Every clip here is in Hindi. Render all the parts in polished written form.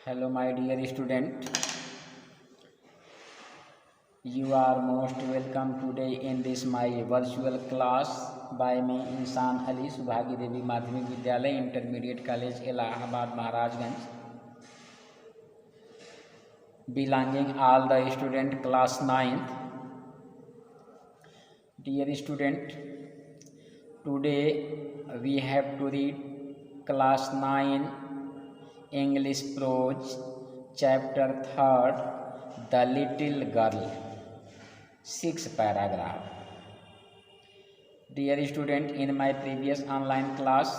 Hello, my dear student. You are most welcome today in this my virtual class by me इंसान अली सुभागी देवी माध्यमिक विद्यालय intermediate college Allahabad Maharajganj. Belonging all the student class 9th. Dear student, today we have to read class 9 English prose chapter 3rd The Little Girl, 6 paragraph. Dear student, in my previous online class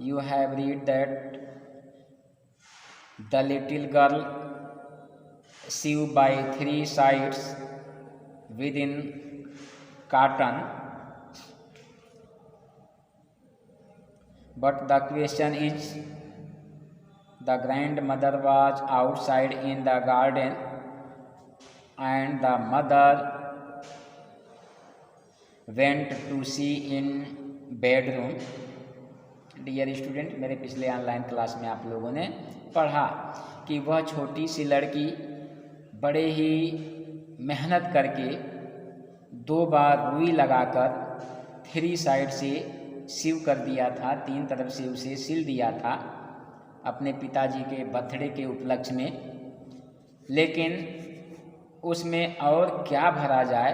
you have read that the little girl sew by 3 sides within cotton, but the question is, the grandmother was outside in the garden and the mother went to see in bedroom. Dear student, मेरे पिछले ऑनलाइन क्लास में आप लोगों ने पढ़ा कि वह छोटी सी लड़की बड़े ही मेहनत करके 2 बार रुई लगाकर 3 साइड से सिव कर दिया था, 3 तरफ से उसे सिल दिया था अपने पिताजी के बर्थडे के उपलक्ष्य में. लेकिन उसमें और क्या भरा जाए,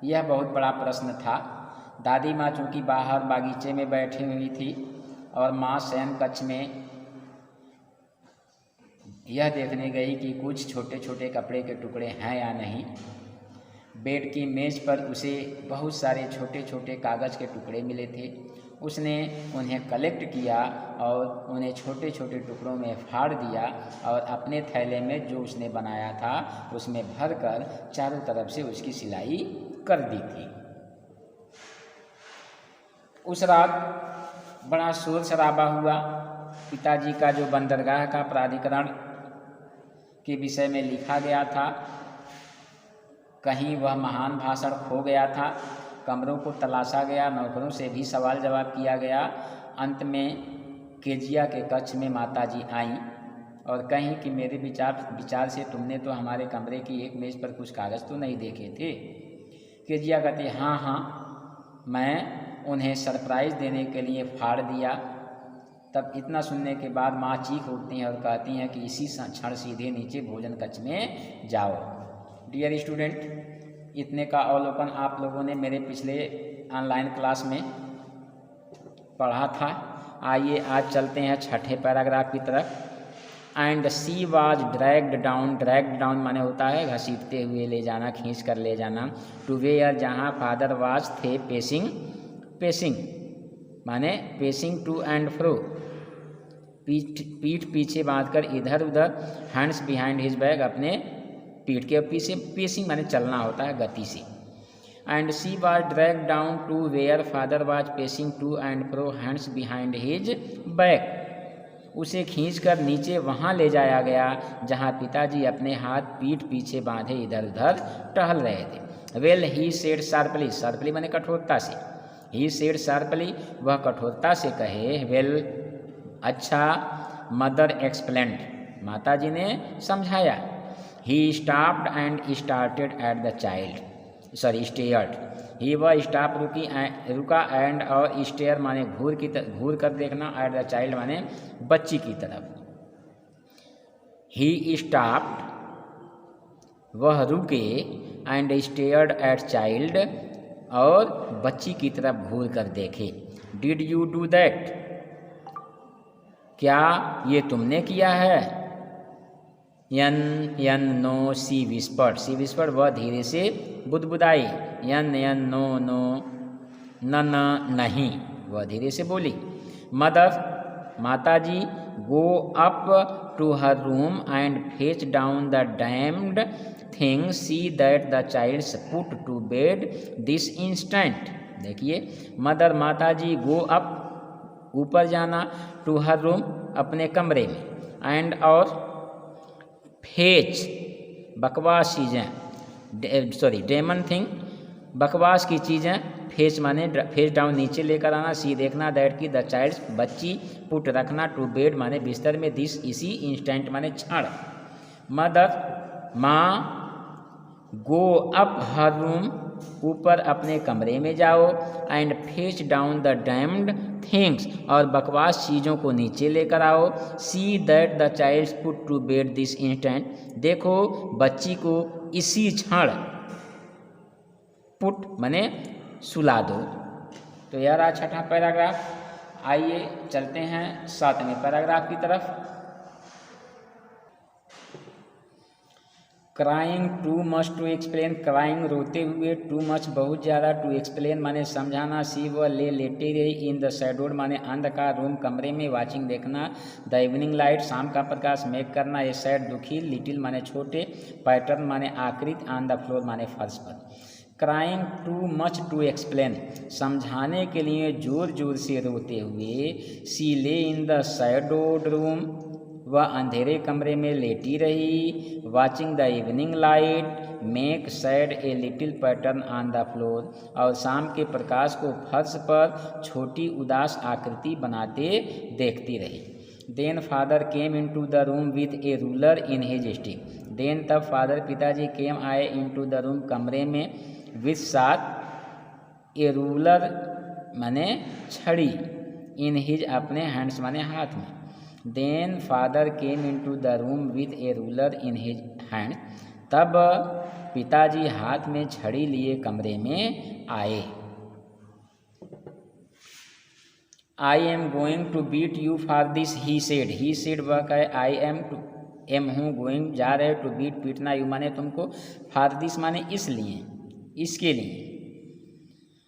यह बहुत बड़ा प्रश्न था. दादी माँ चूँकि बाहर बागीचे में बैठी हुई थी और माँ शयन कक्ष में यह देखने गई कि कुछ छोटे छोटे कपड़े के टुकड़े हैं या नहीं. बेड की मेज़ पर उसे बहुत सारे छोटे छोटे कागज़ के टुकड़े मिले थे. उसने उन्हें कलेक्ट किया और उन्हें छोटे छोटे टुकड़ों में फाड़ दिया और अपने थैले में जो उसने बनाया था उसमें भरकर चारों तरफ से उसकी सिलाई कर दी थी. उस रात बड़ा शोर शराबा हुआ. पिताजी का जो बंदरगाह का प्राधिकरण के विषय में लिखा गया था, कहीं वह महान भाषण खो गया था. कमरों को तलाशा गया, नौकरों से भी सवाल जवाब किया गया. अंत में केजिया के कक्ष में माताजी आईं और कहीं कि मेरे विचार से तुमने तो हमारे कमरे की एक मेज़ पर कुछ कागज़ तो नहीं देखे थे. केजिया कहते हाँ, मैं उन्हें सरप्राइज़ देने के लिए फाड़ दिया. तब इतना सुनने के बाद माँ चीख उठती हैं और कहती हैं कि इसी क्षण सीधे नीचे भोजन कक्ष में जाओ. डियर स्टूडेंट, इतने का अवलोकन आप लोगों ने मेरे पिछले ऑनलाइन क्लास में पढ़ा था. आइए आज चलते हैं 6ठे पैराग्राफ की तरफ. And she was dragged down माने होता है घसीटते हुए ले जाना, खींच कर ले जाना. टू वेयर जहाँ फादर वाज थे पेसिंग माने पेसिंग टू एंड फ्रो, पीठ पीछे बांधकर इधर उधर. हैंड्स बिहाइंड हिज बैग, अपने पीठ के पीछे. पेसिंग माने चलना होता है गति से. And she was dragged down to where father was pacing to and fro hands behind his back. उसे खींचकर नीचे वहाँ ले जाया गया जहाँ पिताजी अपने हाथ पीठ पीछे बांधे इधर उधर टहल रहे थे. वेल ही सेड शार्पली माने कठोरता से. ही सेड शार्पली, वह कठोरता से कहे. वेल अच्छा. मदर एक्सप्लेन्ड, माताजी ने समझाया. He stopped and started at the stared. He वह स्टॉप रुका एंड और स्टेयर माने घूर कर देखना, एट द चाइल्ड माने बच्ची की तरफ. ही स्टॉप्ड, वह रुके, एंड स्टेयर्ड एट चाइल्ड, और बच्ची की तरफ घूर कर देखे. डिड यू डू दैट, क्या ये तुमने किया है. यन नो सी विस्पर्ड, वह धीरे से बुदबुदाई. यन नो न नहीं, वह धीरे से बोली. मदर, माताजी, go up to her room and fetch down the damned thing, see that the child's put to bed this instant. देखिए, मदर माताजी, गो अप ऊपर जाना, टू हर रूम अपने कमरे में, एंड और फेच बकवास चीज़ें, डेमन थिंग बकवास की चीज़ें फेस माने फेस डाउन नीचे लेकर आना, सी देखना, दैट की द चाइल्ड बच्ची, पुट रखना, टू बेड माने बिस्तर में, दिस इसी, इंस्टेंट माने क्षण, मदर माँ, गो अप हर रूम ऊपर अपने कमरे में जाओ, and fetch down the damned things और बकवास चीज़ों को नीचे लेकर आओ, see that the child put to bed this instant, देखो बच्ची को इसी क्षण, पुट माने सुला दो। तो यह रहा छठा पैराग्राफ। आइए चलते हैं 7वें पैराग्राफ की तरफ। Crying too much to explain, crying रोते हुए, टू मच बहुत ज़्यादा, टू एक्सप्लेन माने समझाना, सी व लेटे रही, इन द शैडोड माने अंधकार, रूम कमरे में, वाचिंग देखना, द इवनिंग लाइट शाम का प्रकाश, मेक करना, ए सैड दुखी, लिटिल माने छोटे, पैटर्न माने आकृति, ऑन द फ्लोर माने फर्श पर। Crying too much to explain समझाने के लिए जोर जोर से रोते हुए, सी ले इन द शैडोड रूम वह अंधेरे कमरे में लेटी रही, watching the evening light make sad a little pattern on the floor और शाम के प्रकाश को फर्श पर छोटी उदास आकृति बनाते देखती रही। Then father came in to the room with a ruler in his stick, then तब फादर पिताजी केम आए इन टू द रूम कमरे में, विथ साथ, ए रूलर माने छड़ी, इन हिज अपने हैंड्स माने हाथ में। Then father came in to the room with a ruler in his hand, तब पिताजी हाथ में छड़ी लिए कमरे में आए। I am going to beat you for this, he said वह कहे, आई एम हूँ, गोइंग जा रहे, टू बीट पीटना, यू माने तुमको, फॉर दिस माने इसलिए, इसके लिए।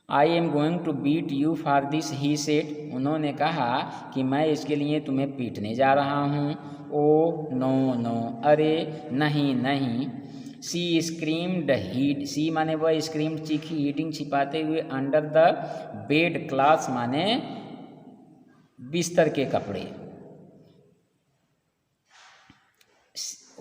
I am going to beat you for this, he said, उन्होंने कहा कि मैं इसके लिए तुम्हें पीटने जा रहा हूँ। ओ नो नो, अरे नहीं नहीं। सी स्क्रीम्ड, हीड, सी माने वह स्क्रीम्ड चीखी, हीडिंग छिपाते हुए, अंडर द बेड क्लॉथ्स माने बिस्तर के कपड़े।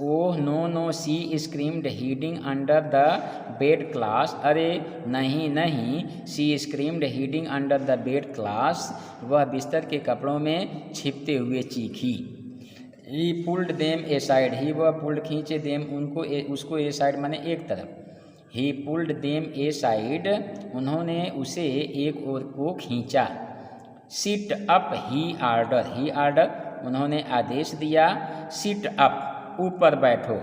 Oh no no, she screamed hiding under the bed clothes, अरे नहीं नहीं। She screamed hiding under the bed clothes, वह बिस्तर के कपड़ों में छिपते हुए चीखी। He pulled them aside, he वह पुल्ड खींचे, देम उनको, उसको ए साइड माने एक तरफ। ही पुल्ड देम ए साइड, उन्होंने उसे एक ओर को खींचा। सिट अप, ही आर्डर, उन्होंने आदेश दिया। सिट अप, ऊपर बैठो।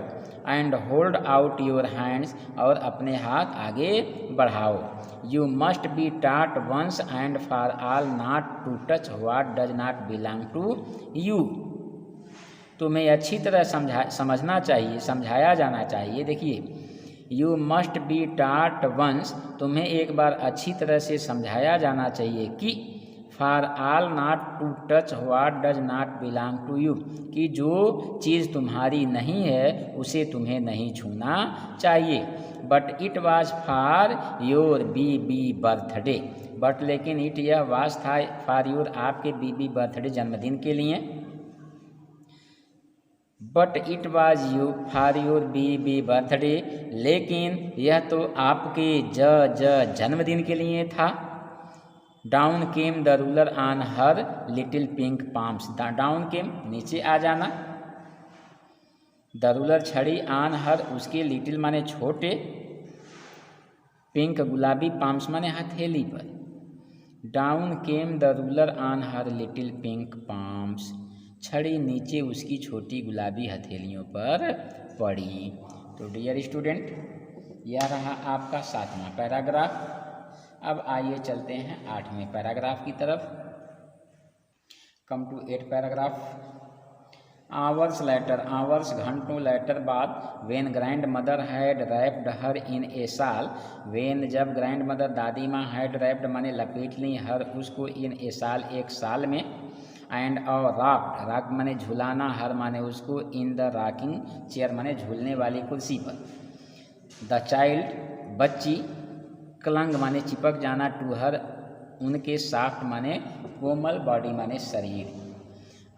And hold out your hands, और अपने हाथ आगे बढ़ाओ। You must be taught once and for all not to touch what does not belong to you, तुम्हें अच्छी तरह समझना चाहिए, समझाया जाना चाहिए। देखिए, you must be taught once, तुम्हें एक बार अच्छी तरह से समझाया जाना चाहिए कि for all not to touch what does not belong to you, कि जो चीज़ तुम्हारी नहीं है उसे तुम्हें नहीं छूना चाहिए। But it was for your बीबी बर्थडे, बट लेकिन इट यह वाज था फॉर योर, आपके बीबी बर्थडे जन्मदिन के लिए। But it was you for your बीबी बर्थडे, लेकिन यह तो आपके जन्मदिन के लिए था। Down came the ruler on her little pink palms, down came नीचे आ जाना, द रूलर छड़ी, ऑन हर उसके, लिटिल माने छोटे, पिंक गुलाबी, पाम्स माने हथेली पर। Down came the ruler on her little pink palms, छड़ी नीचे उसकी छोटी गुलाबी हथेलियों पर पड़ी। तो डियर स्टूडेंट, यह रहा आपका 7वां पैराग्राफ। अब आइए चलते हैं 8वें पैराग्राफ की तरफ। Come to 8 paragraph. Hours later, hours घंटों, लेटर बाद, when grandmother had wrapped her in a shawl, when जब ग्रैंड मदर दादी माँ, हैड रैप्ड माने लपेट ली, हर उसको, इन ए साल एक साल में, एंड और रॉक्ड, रॉक माने झुलाना, हर माने उसको, इन द रॉकिंग चेयर माने झूलने वाली कुर्सी पर। द चाइल्ड बच्ची, क्लंग माने चिपक जाना, टू हर उनके, सॉफ्ट माने कोमल, बॉडी माने शरीर।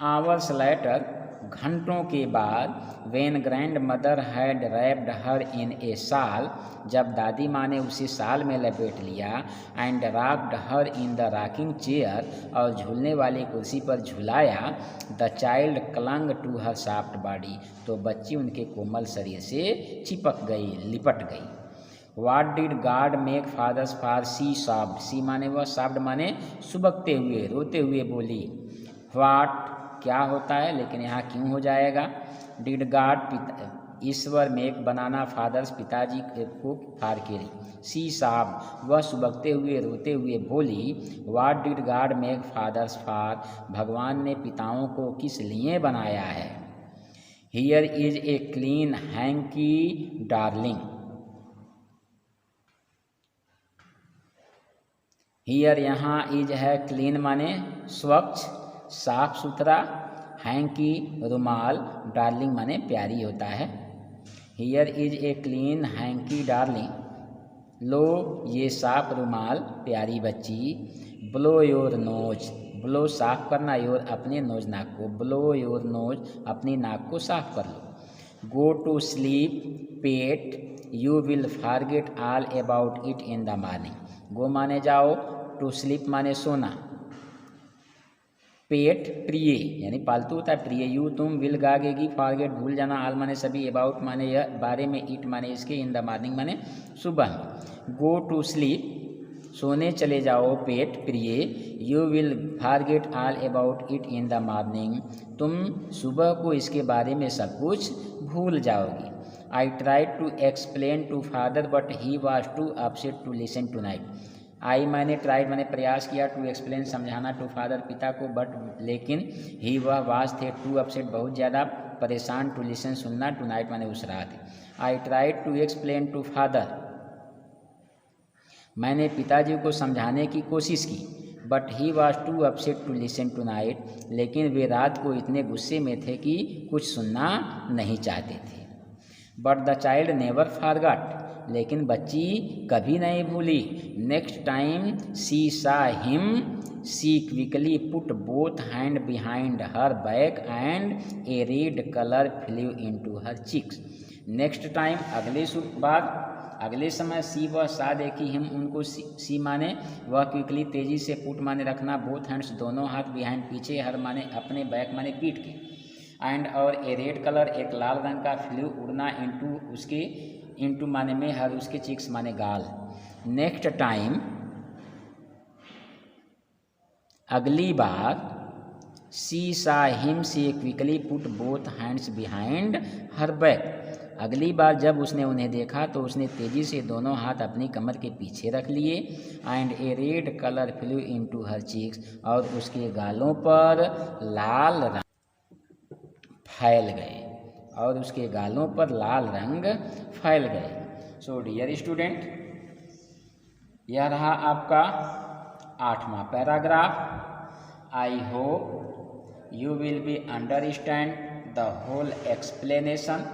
आवर्स लेटर घंटों के बाद when grandmother had wrapped her in a shawl, जब दादी माँ ने उसे शाल में लपेट लिया, and rocked her in the rocking chair, और झूलने वाली कुर्सी पर झुलाया, the child clung to her soft body, तो बच्ची उनके कोमल शरीर से चिपक गई, लिपट गई। What did God make fathers for? She sobbed. सी माने वह, sobbed माने सुबकते हुए, रोते हुए बोली। What क्या होता है, लेकिन यहाँ क्यों हो जाएगा। Did God ईश्वर मेक बनाना फादर्स पिताजी को फार के लिए। सी sobbed वह सुबकते हुए, रोते हुए बोली। What did God make fathers for? भगवान ने पिताओं को किस लिए बनाया है। Here is a clean hanky darling. Here यहाँ इज है, क्लीन माने स्वच्छ, साफ सुथरा, हैंकी रुमाल, डार्लिंग माने प्यारी होता है। Here is a clean hanky darling, लो ये साफ रुमाल प्यारी बच्ची। ब्लो योर नोज, ब्लो साफ करना, योर अपने नोज नाक को, ब्लो योर नोज अपनी नाक को साफ कर लो। Go to sleep pet, you will forget all about it in the morning. Go माने जाओ, टू स्लीप माने सोना, पेट प्रिय यानी पालतू होता है, प्रिय, यू तुम, विल गागेगी, फॉरगेट भूल जाना, ऑल माने सभी, अबाउट माने यह, बारे में, इट माने इसके, इन द मॉर्निंग माने सुबह। गो टू स्लीप सोने चले जाओ पेट प्रिय, you will forget all about it in the morning तुम सुबह को इसके बारे में सब कुछ भूल जाओगी। I tried to explain to father but he was too upset to listen tonight. I मैंने ट्राइड मैंने प्रयास किया, टू एक्सप्लेन समझाना, टू फादर पिता को, बट लेकिन, ही वह वाज थे, टू अपसेट बहुत ज़्यादा परेशान, टू लिसन सुनना, टू नाइट मैंने उस रात। I tried to explain to father मैंने पिताजी को समझाने की कोशिश की, but he was too upset to listen tonight लेकिन वे रात को इतने गुस्से में थे कि कुछ सुनना नहीं चाहते थे। But the child never forgot लेकिन बच्ची कभी नहीं भूली। Next time she saw him she quickly put both hand behind her back and a red colour flew into her cheeks. Next time अगले समय सी वह सा देखी, हिम उनको, सी माने वह, क्विकली तेजी से, पुट माने रखना, बोथ हैंड्स दोनों हाथ, बिहाइंड पीछे, हर माने अपने, बैक माने पीठ के, एंड और ए रेड कलर एक लाल रंग का, फ्लू उड़ना, इनटू उसके, इनटू माने में, हर उसके, चिक्स माने गाल। नेक्स्ट टाइम अगली बार, she saw him she quickly put both hands behind her back. अगली बार जब उसने उन्हें देखा तो उसने तेजी से दोनों हाथ अपनी कमर के पीछे रख लिए, and a red colour flew into her cheeks और उसके गालों पर लाल रंग फैल गए, और उसके गालों पर लाल रंग फैल गए। सो डियर स्टूडेंट, यह रहा आपका 8वां पैराग्राफ। I hope you will be understand the whole explanation,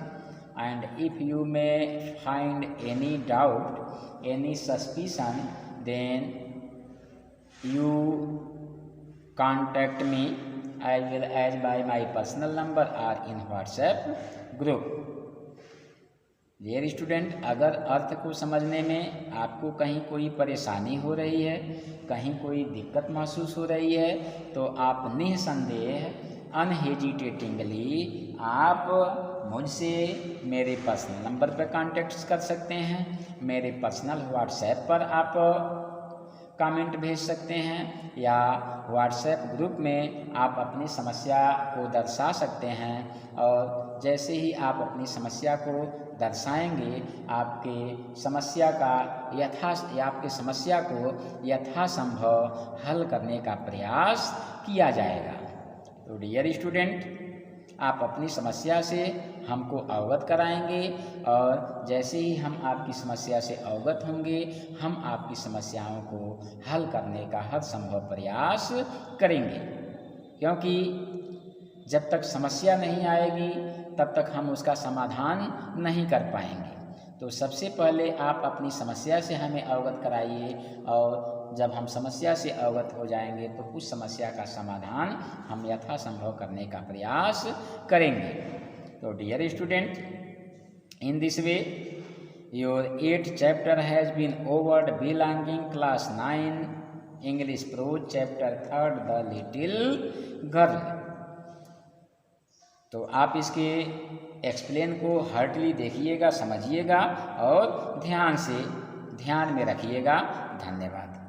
and if you may find any doubt, any suspicion, then you contact me as well as by my personal number or in WhatsApp group। Dear student, अगर अर्थ को समझने में आपको कहीं कोई परेशानी हो रही है, कहीं कोई दिक्कत महसूस हो रही है, तो आप निसंदेह अनहेजिटेटिंगली आप मुझसे मेरे पर्सनल नंबर पर कांटेक्ट कर सकते हैं, मेरे पर्सनल व्हाट्सएप पर आप कमेंट भेज सकते हैं, या व्हाट्सएप ग्रुप में आप अपनी समस्या को दर्शा सकते हैं। और जैसे ही आप अपनी समस्या को दर्शाएंगे, आपकी समस्या को यथासंभव हल करने का प्रयास किया जाएगा। तो डियर स्टूडेंट, आप अपनी समस्या से हमको अवगत कराएंगे, और जैसे ही हम आपकी समस्या से अवगत होंगे, हम आपकी समस्याओं को हल करने का हर संभव प्रयास करेंगे, क्योंकि जब तक समस्या नहीं आएगी तब तक हम उसका समाधान नहीं कर पाएंगे। तो सबसे पहले आप अपनी समस्या से हमें अवगत कराइए, और जब हम समस्या से अवगत हो जाएंगे तो उस समस्या का समाधान हम यथासंभव करने का प्रयास करेंगे। तो dear student, in this way your 8th chapter has been over, belonging class 9 English prose chapter 3rd The Little Girl। तो आप इसके एक्सप्लेन को हार्टली देखिएगा, समझिएगा और ध्यान में रखिएगा। धन्यवाद।